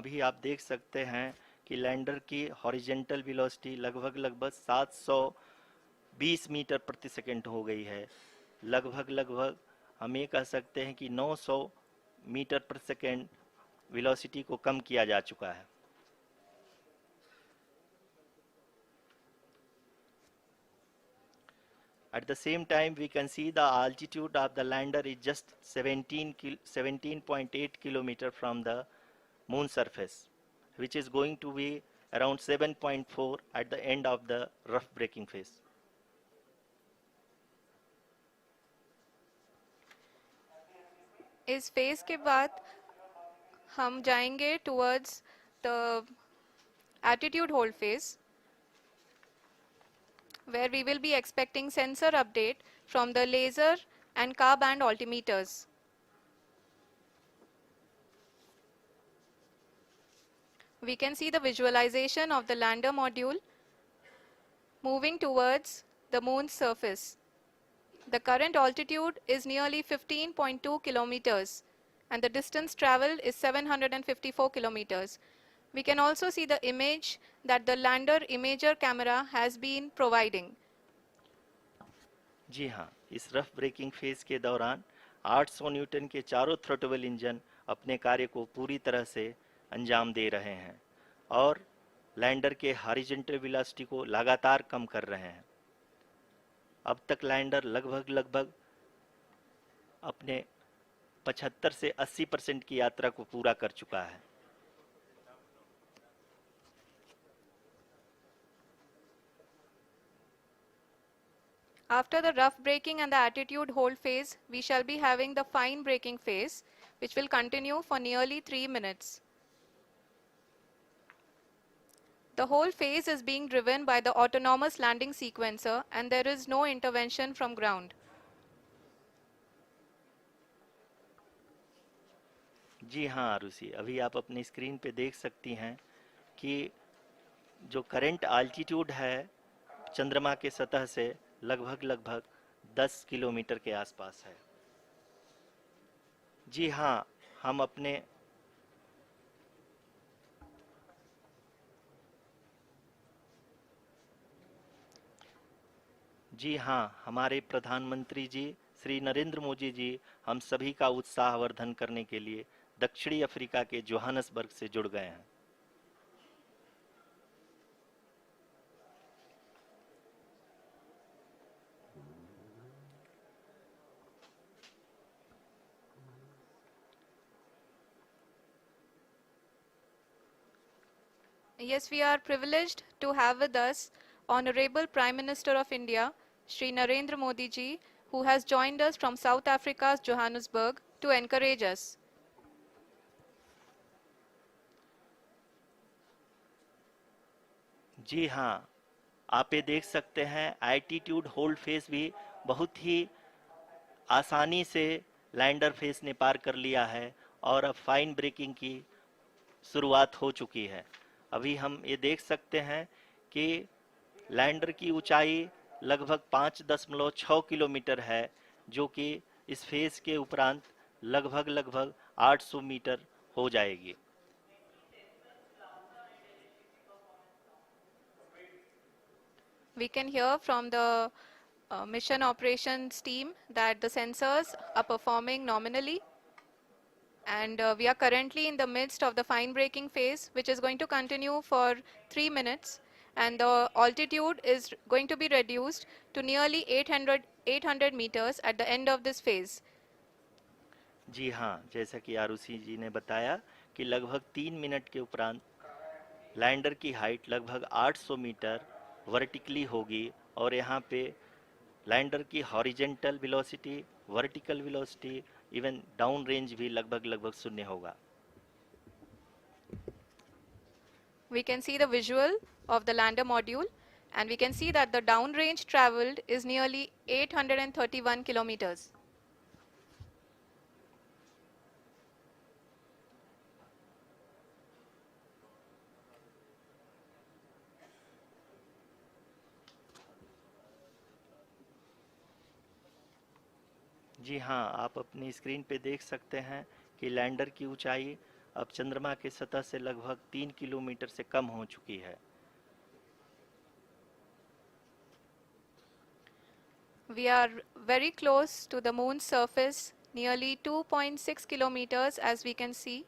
भी आप देख सकते हैं कि लैंडर की हॉरिजेंटल वेलोसिटी लगभग 720 मीटर प्रति सेकंड हो गई है। लगभग हम ये कह सकते हैं कि 900 मीटर प्रति सेकंड वेलोसिटी को कम किया जा चुका है। At the same time, we can see the altitude of the lander is just 17.8 kilometer from the moon surface, which is going to be around 7.4 at the end of the rough braking phase. इस phase के बाद हम जाएंगे towards the attitude hold phase, where we will be expecting sensor update from the laser and car band altimeters. We can see the visualization of the lander module moving towards the moon's surface. The current altitude is nearly 15.2 kilometers and the distance traveled is 754 kilometers. We can also see the image that the lander imager camera has been providing. जी हाँ, इस rough breaking phase के दौरान 800 Newton के चारों throttle engine अपने कार्य को पूरी तरह से अंजाम दे रहे हैं और लैंडर के हॉरिजॉन्टल वेलोसिटी को लगातार कम कर रहे हैं। अब तक लैंडर लगभग अपने 75 से 80% की यात्रा को पूरा कर चुका है। After the rough braking and the attitude hold phase, we shall be having the fine braking phase, which will continue for nearly 3 minutes. The whole phase is being driven by the autonomous landing sequencer and there is no intervention from ground. जी हाँ आरुषि, अभी आप अपनी screen पे देख सकती हैं कि जो करंट आल्टीट्यूड है चंद्रमा के सतह से लगभग 10 किलोमीटर के आसपास है। जी हाँ, हम अपने जी हाँ, हमारे प्रधानमंत्री जी श्री नरेंद्र मोदी जी हम सभी का उत्साहवर्धन करने के लिए दक्षिणी अफ्रीका के जोहानसबर्ग से जुड़ गए हैं। Yes, we are privileged to have with us Honorable Prime Minister of India, Shri Narendra Modi ji, who has joined us from South Africa's Johannesburg to encourage us. जी हाँ, आप ये देख सकते हैं एल्टीट्यूड होल्ड फेस भी बहुत ही आसानी से लैंडर फेस ने पार कर लिया है और अब फाइन ब्रेकिंग की शुरुआत हो चुकी है। अभी हम ये देख सकते हैं कि लैंडर की ऊंचाई लगभग 5.6 किलोमीटर है, जो कि इस फेज के उपरांत लगभग 800 मीटर हो जाएगी। We can hear from the mission operations team that the sensors are performing nominally, and we are currently in the midst of the fine braking phase, which is going to continue for 3 minutes, and the altitude is going to be reduced to nearly 800 meters at the end of this phase. जी हाँ, जैसा कि आरुषि जी ने बताया कि लगभग 3 minute के उपरांत lander की हाइट लगभग 800 मीटर वर्टिकली होगी और यहाँ पे लैंडर की horizontal velocity, vertical velocity, even down range भी लगभग शून्य होगा। We can see the visual of the lander module, and we can see that the downrange traveled is nearly 831 kilometers. जी हाँ, आप अपनी स्क्रीन पे देख सकते हैं कि लैंडर की ऊंचाई अब चंद्रमा की सतह से लगभग 3 किलोमीटर से कम हो चुकी है। We are very close to the moon's surface, nearly 2.6 kilometers as we can see.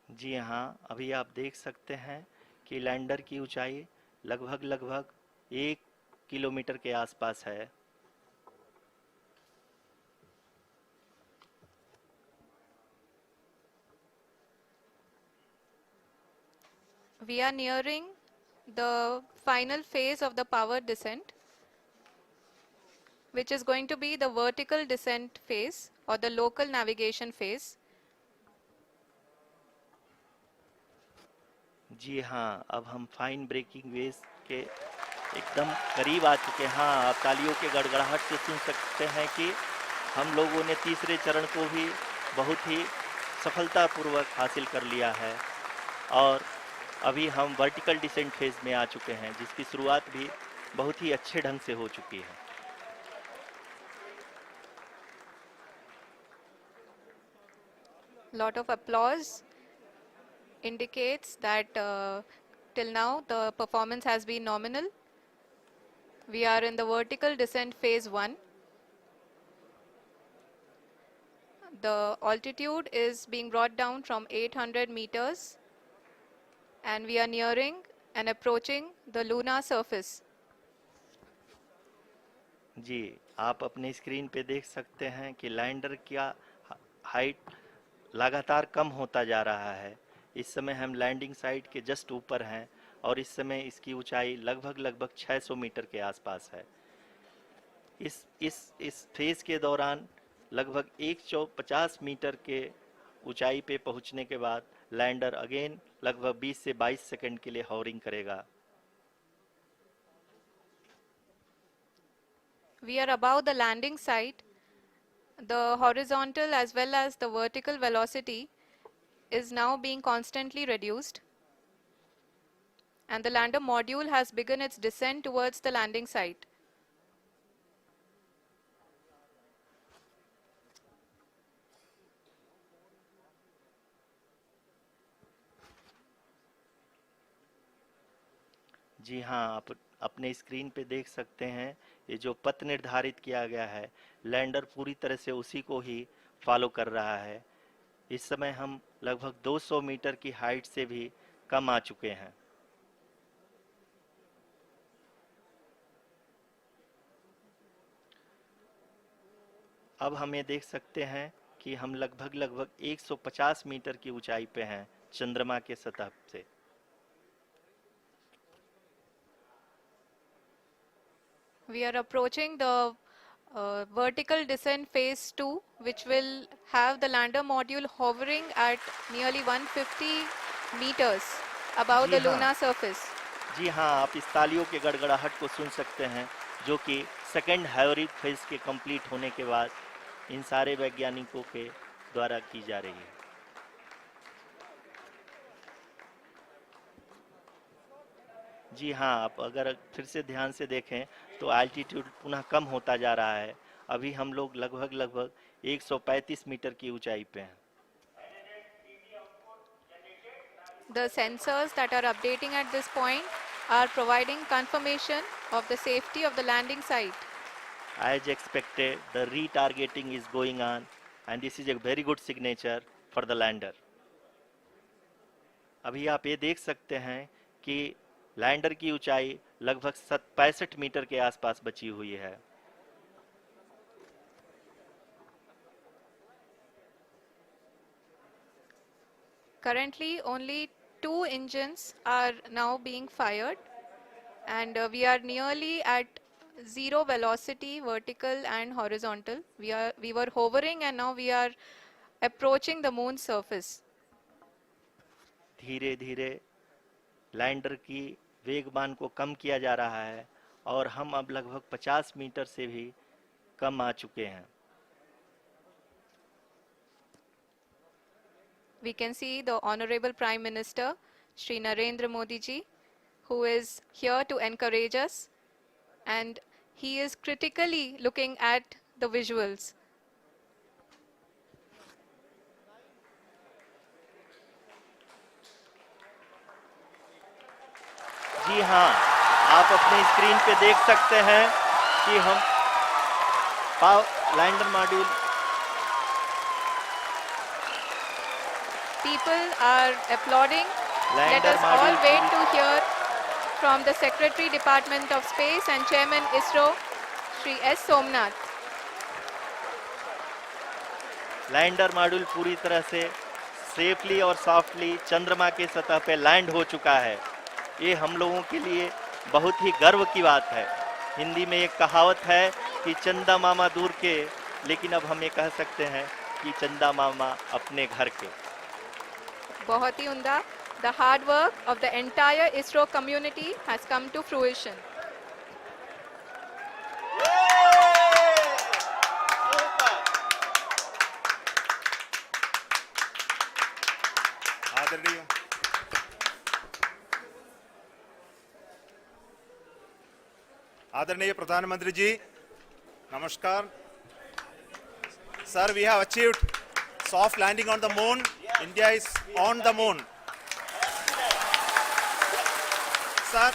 जी हाँ, अभी आप देख सकते हैं कि लैंडर की ऊंचाई लगभग 1 किलोमीटर के आसपास है। We are nearing the final phase of the power descent, which is going to be the vertical descent phase or the local navigation phase. जी हाँ, अब हम फाइन ब्रेकिंग वेव्स के एकदम करीब आ चुके हैं। हाँ, आप तालियों के गड़गड़ाहट से सुन सकते हैं कि हम लोगों ने तीसरे चरण को भी बहुत ही सफलतापूर्वक हासिल कर लिया है और अभी हम वर्टिकल डिसेंट फेज में आ चुके हैं, जिसकी शुरुआत भी बहुत ही अच्छे ढंग से हो चुकी है। Lot of applause indicates that till now the performance has been nominal. We are in the vertical descent phase 1. The altitude is being brought down from 800 meters and we are nearing and approaching the lunar surface. जी, आप अपने screen पे देख सकते हैं कि lander का height लगातार कम होता जा रहा है। इस समय हम लैंडिंग साइट के जस्ट ऊपर हैं और इस समय इसकी ऊंचाई लगभग 600 मीटर के आसपास है। इस फेज के दौरान लगभग 150 मीटर के ऊंचाई पे पहुंचने के बाद लैंडर अगेन लगभग 20 से 22 सेकंड के लिए हॉवरिंग करेगा। We are above the landing site. The horizontal as well as the vertical velocity is now being constantly reduced. And the lander module has begun its descent towards the landing site. जी हाँ, आप अपने screen पे देख सकते हैं ये जो पथ निर्धारित किया गया है, लैंडर पूरी तरह से उसी को ही फॉलो कर रहा है। इस समय हम लगभग 200 मीटर की हाइट से भी कम आ चुके हैं। अब हम ये देख सकते हैं कि हम लगभग 150 मीटर की ऊंचाई पे हैं चंद्रमा के सतह से। We are approaching the vertical descent phase 2, which will have the lander module hovering at nearly 150 meters above ji the हाँ, lunar surface. जी हाँ, आप इस तालियों के गड़गड़ाहट को सुन सकते हैं, जो कि सेकंड हाइब्रिड फेज के कंप्लीट होने के बाद इन सारे वैज्ञानिकों के द्वारा की जा रही है। जी हाँ, आप अगर फिर से ध्यान से देखें तो एल्टीट्यूड पुनः कम होता जा रहा है। अभी हम लोग लगभग 135 मीटर की ऊंचाई पे हैं। The sensors that are updating at this point are providing confirmation of the safety of the landing site. As expected, the retargeting is going on and this is a very good signature for the lander. अभी आप ये देख सकते हैं कि lander की ऊंचाई लगभग 65 मीटर के आसपास बची हुई है। Currently, only 2 engines are now being fired, and we are nearly at zero velocity, vertical and horizontal. We were hovering, and now we are approaching the moon's surface. धीरे धीरे लैंडर की वेगमान को कम किया जा रहा है और हम अब लगभग 50 मीटर से भी कम आ चुके हैं। We can see the Honorable Prime Minister, Shri Narendra Modi ji, who is here to encourage us, and he is critically looking at the visuals. जी हाँ, आप अपने स्क्रीन पे देख सकते हैं कि हम lander module People are applauding. Let lander us all module wait to hear from the Secretary Department of Space and Chairman ISRO, Shri S. Somnath. Lander module पूरी तरह से सेफली और सॉफ्टली चंद्रमा के सतह पे लैंड हो चुका है। ये हम लोगों के लिए बहुत ही गर्व की बात है। हिंदी में एक कहावत है कि चंदा मामा दूर के, लेकिन अब हम ये कह सकते हैं कि चंदा मामा अपने घर के। बहुत ही उम्दा. The hard work of the entire ISRO community has come to fruition. आदरणीय आदरणीय प्रधानमंत्री जी, नमस्कार. Sir, we have achieved soft landing on the moon. India is on the moon. Sir,